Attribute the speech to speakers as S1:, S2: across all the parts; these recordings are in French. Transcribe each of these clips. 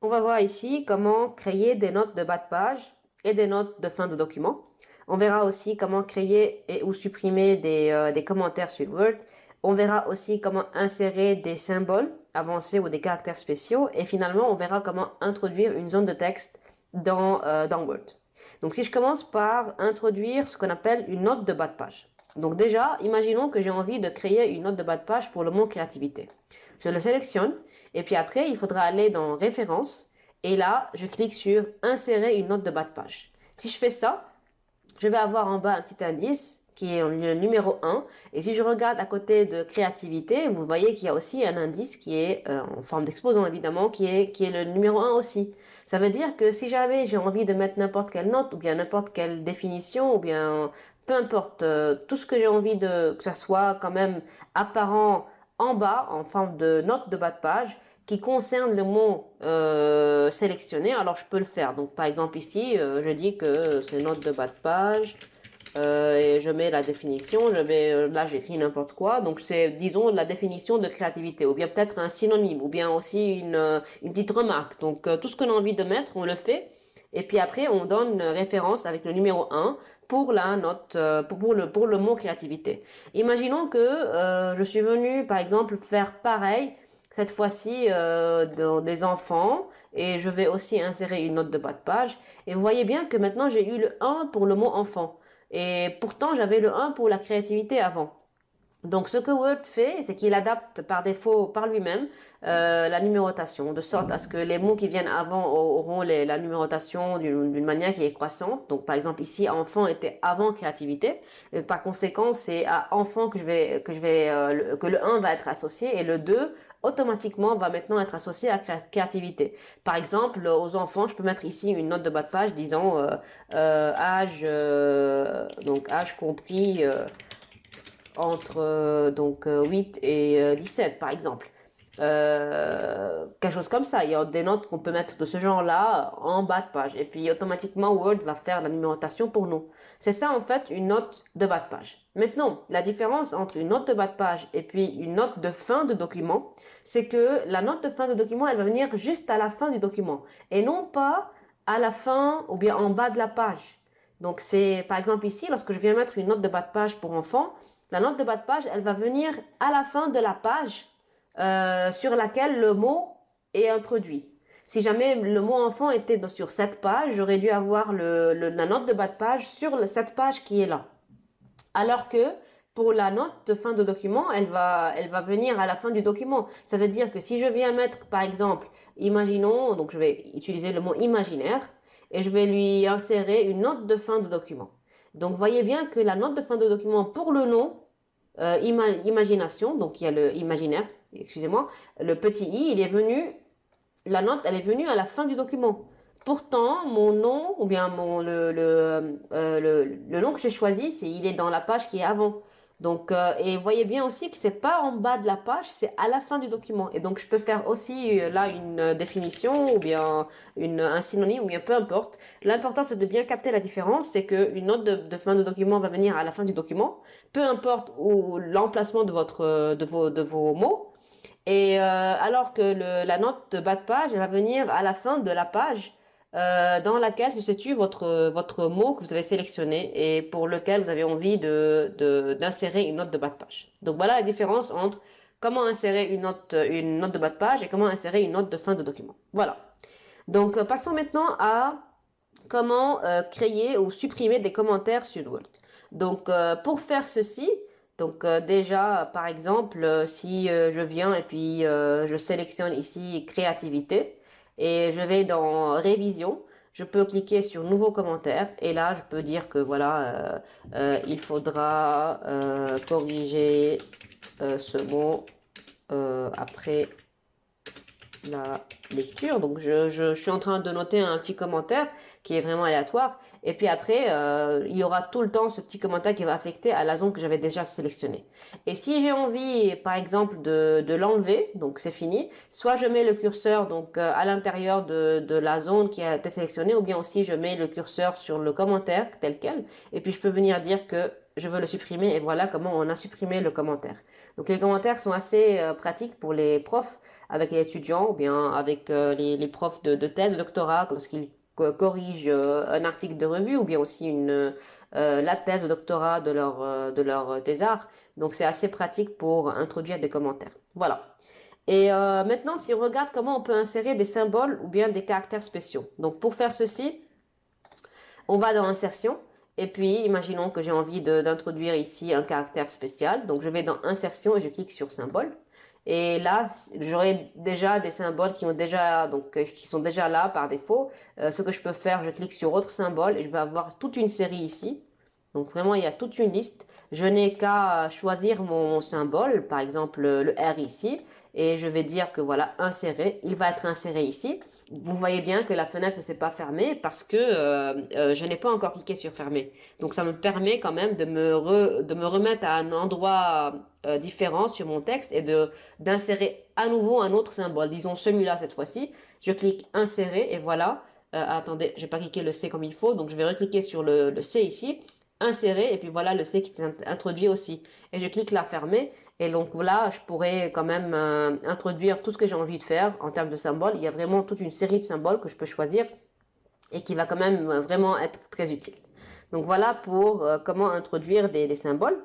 S1: On va voir ici comment créer des notes de bas de page et des notes de fin de document. On verra aussi comment créer et ou supprimer des commentaires sur Word. On verra aussi comment insérer des symboles avancés ou des caractères spéciaux. Et finalement, on verra comment introduire une zone de texte dans Word. Donc si je commence par introduire ce qu'on appelle une note de bas de page. Donc déjà, imaginons que j'ai envie de créer une note de bas de page pour le mot créativité. Je le sélectionne et puis après, il faudra aller dans Références et là, je clique sur Insérer une note de bas de page. Si je fais ça, je vais avoir en bas un petit indice qui est le numéro 1. Et si je regarde à côté de créativité, vous voyez qu'il y a aussi un indice qui est en forme d'exposant évidemment, qui est le numéro 1 aussi. Ça veut dire que si jamais j'ai envie de mettre n'importe quelle note ou bien n'importe quelle définition ou bien peu importe tout ce que j'ai envie que ça soit quand même apparent en bas en forme de note de bas de page qui concerne le mot sélectionné, alors je peux le faire. Donc par exemple ici, je dis que c'est note de bas de page et je mets la définition, là j'écris n'importe quoi, donc c'est disons la définition de créativité, ou bien peut-être un synonyme, ou bien aussi une petite remarque. Donc tout ce qu'on a envie de mettre, on le fait, et puis après on donne une référence avec le numéro 1 pour la note, pour le mot créativité. Imaginons que je suis venu par exemple faire pareil cette fois-ci dans des enfants et je vais aussi insérer une note de bas de page. Et vous voyez bien que maintenant j'ai eu le 1 pour le mot enfant. Et pourtant j'avais le 1 pour la créativité avant. Donc ce que Word fait, c'est qu'il adapte par défaut, par lui-même, la numérotation, de sorte à ce que les mots qui viennent avant auront la numérotation d'une manière qui est croissante. Donc par exemple ici, enfant était avant créativité. Et par conséquent, c'est à enfant que le 1 va être associé et le 2 automatiquement va maintenant être associé à créativité. Par exemple, aux enfants, je peux mettre ici une note de bas de page disant âge compris entre 8 et 17 par exemple. Quelque chose comme ça. Il y a des notes qu'on peut mettre de ce genre-là en bas de page. Et puis automatiquement Word va faire la numérotation pour nous. C'est ça en fait une note de bas de page. Maintenant, la différence entre une note de bas de page et puis une note de fin de document, c'est que la note de fin de document, elle va venir juste à la fin du document et non pas à la fin ou bien en bas de la page. Donc c'est par exemple ici, lorsque je viens mettre une note de bas de page pour enfant, la note de bas de page, elle va venir à la fin de la page sur laquelle le mot est introduit. Si jamais le mot enfant était sur cette page, j'aurais dû avoir la note de bas de page sur cette page qui est là. Alors que pour la note de fin de document, elle va venir à la fin du document. Ça veut dire que si je viens mettre, par exemple, imaginons, donc je vais utiliser le mot imaginaire et je vais lui insérer une note de fin de document. Donc, voyez bien que la note de fin de document pour le nom, imagination, donc il y a le imaginaire, excusez-moi, le petit i, la note, elle est venue à la fin du document. Pourtant, mon nom, ou bien le nom que j'ai choisi, il est dans la page qui est avant. Donc, et voyez bien aussi que c'est pas en bas de la page, c'est à la fin du document. Et donc, je peux faire aussi là une définition, ou bien un synonyme, ou bien peu importe. L'important, c'est de bien capter la différence, c'est qu'une note de fin de document va venir à la fin du document, peu importe où l'emplacement de vos mots. Et alors que la note de bas de page, elle va venir à la fin de la page dans laquelle se situe votre mot que vous avez sélectionné et pour lequel vous avez envie d'insérer une note de bas de page. Donc voilà la différence entre comment insérer une note de bas de page et comment insérer une note de fin de document. Voilà. Donc passons maintenant à comment créer ou supprimer des commentaires sur Word. Donc pour faire ceci, donc déjà par exemple si je viens et puis je sélectionne ici créativité et je vais dans révision, je peux cliquer sur nouveau commentaire et là je peux dire que voilà il faudra corriger ce mot après la lecture. Donc, je suis en train de noter un petit commentaire qui est vraiment aléatoire. Et puis après, il y aura tout le temps ce petit commentaire qui va affecter à la zone que j'avais déjà sélectionnée. Et si j'ai envie, par exemple, de l'enlever, donc c'est fini, soit je mets le curseur donc à l'intérieur de la zone qui a été sélectionnée, ou bien aussi je mets le curseur sur le commentaire tel quel. Et puis je peux venir dire que je veux le supprimer et voilà comment on a supprimé le commentaire. Donc les commentaires sont assez pratiques pour les profs avec les étudiants ou bien avec les profs de thèse, de doctorat, lorsqu'ils corrigent un article de revue ou bien aussi la thèse de doctorat de leur thésard. Donc c'est assez pratique pour introduire des commentaires. Voilà. Et maintenant, si on regarde comment on peut insérer des symboles ou bien des caractères spéciaux. Donc pour faire ceci, on va dans Insertion. Et puis, imaginons que j'ai envie d'introduire ici un caractère spécial. Donc, je vais dans Insertion et je clique sur Symbole. Et là, j'aurai déjà des symboles qui sont déjà là par défaut. Ce que je peux faire, je clique sur Autre symbole et je vais avoir toute une série ici. Donc, vraiment, il y a toute une liste. Je n'ai qu'à choisir mon symbole, par exemple le R ici. Et je vais dire que voilà, insérer. Il va être inséré ici. Vous voyez bien que la fenêtre ne s'est pas fermée parce que je n'ai pas encore cliqué sur fermer. Donc ça me permet quand même de me remettre à un endroit différent sur mon texte et d'insérer à nouveau un autre symbole. Disons celui-là cette fois-ci. Je clique insérer et voilà. Attendez, j'ai pas cliqué le C comme il faut, donc je vais recliquer sur le C ici, insérer et puis voilà le C qui est introduit aussi. Et je clique là fermer. Et donc là, je pourrais quand même introduire tout ce que j'ai envie de faire en termes de symboles. Il y a vraiment toute une série de symboles que je peux choisir et qui va quand même vraiment être très utile. Donc voilà pour comment introduire des symboles.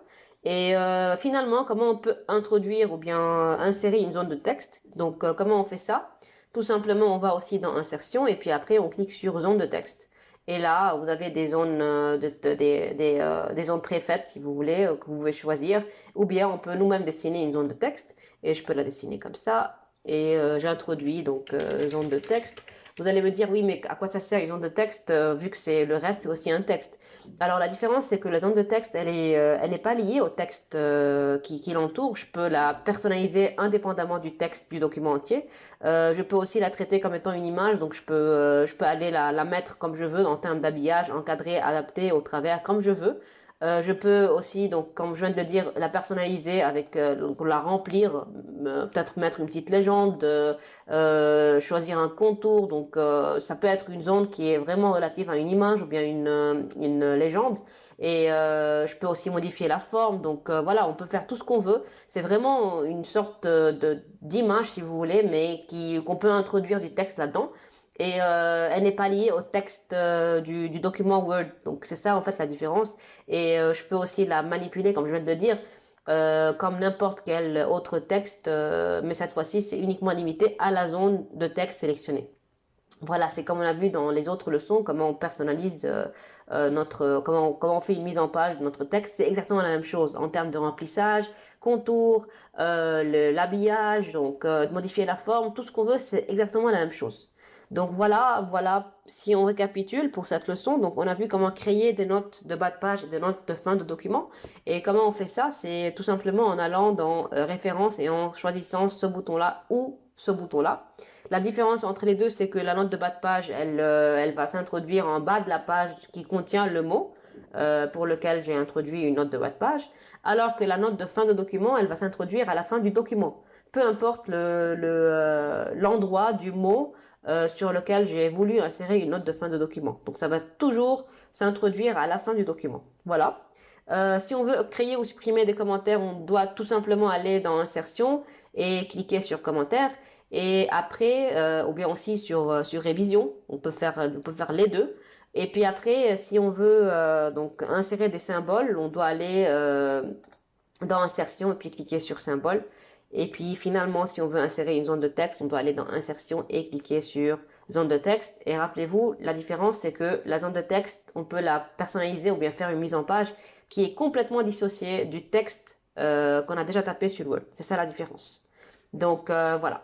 S1: Et finalement, comment on peut introduire ou bien insérer une zone de texte. Donc comment on fait ça? Tout simplement, on va aussi dans Insertion et puis après, on clique sur Zone de texte. Et là, vous avez des zones, des zones préfaites, si vous voulez, que vous pouvez choisir. Ou bien, on peut nous-mêmes dessiner une zone de texte. Et je peux la dessiner comme ça. Et j'introduis donc zone de texte. Vous allez me dire, oui, mais à quoi ça sert une zone de texte vu que c'est le reste, c'est aussi un texte. Alors la différence, c'est que la zone de texte, elle n'est pas liée au texte qui l'entoure. Je peux la personnaliser indépendamment du texte du document entier. Je peux aussi la traiter comme étant une image, donc je peux aller la mettre comme je veux en termes d'habillage, encadrer, adapter au travers comme je veux. Je peux aussi, donc, comme je viens de le dire, la personnaliser avec, donc, la remplir, peut-être mettre une petite légende, choisir un contour. Donc, ça peut être une zone qui est vraiment relative à une image ou bien une légende. Et je peux aussi modifier la forme. Donc, voilà, on peut faire tout ce qu'on veut. C'est vraiment une sorte d'image, si vous voulez, mais qu'on peut introduire du texte là-dedans et elle n'est pas liée au texte du document Word. Donc c'est ça en fait la différence. Et je peux aussi la manipuler, comme je viens de le dire, comme n'importe quel autre texte, mais cette fois-ci c'est uniquement limité à la zone de texte sélectionnée. Voilà, c'est comme on a vu dans les autres leçons, comment on personnalise comment on fait une mise en page de notre texte. C'est exactement la même chose en termes de remplissage, contour, l'habillage, donc modifier la forme, tout ce qu'on veut, c'est exactement la même chose. Donc voilà, si on récapitule pour cette leçon, donc on a vu comment créer des notes de bas de page et des notes de fin de document. Et comment on fait ça? C'est tout simplement en allant dans Références et en choisissant ce bouton-là ou ce bouton-là. La différence entre les deux, c'est que la note de bas de page, elle va s'introduire en bas de la page qui contient le mot pour lequel j'ai introduit une note de bas de page, alors que la note de fin de document, elle va s'introduire à la fin du document. Peu importe l'endroit du mot sur lequel j'ai voulu insérer une note de fin de document. Donc ça va toujours s'introduire à la fin du document. Voilà. Si on veut créer ou supprimer des commentaires, on doit tout simplement aller dans Insertion et cliquer sur Commentaires. Et après, ou bien aussi sur Révision, on peut faire les deux. Et puis après, si on veut donc insérer des symboles, on doit aller dans Insertion et puis cliquer sur Symbole. Et puis finalement, si on veut insérer une zone de texte, on doit aller dans Insertion et cliquer sur Zone de texte. Et rappelez-vous, la différence, c'est que la zone de texte, on peut la personnaliser ou bien faire une mise en page qui est complètement dissociée du texte qu'on a déjà tapé sur Word. C'est ça la différence. Donc voilà.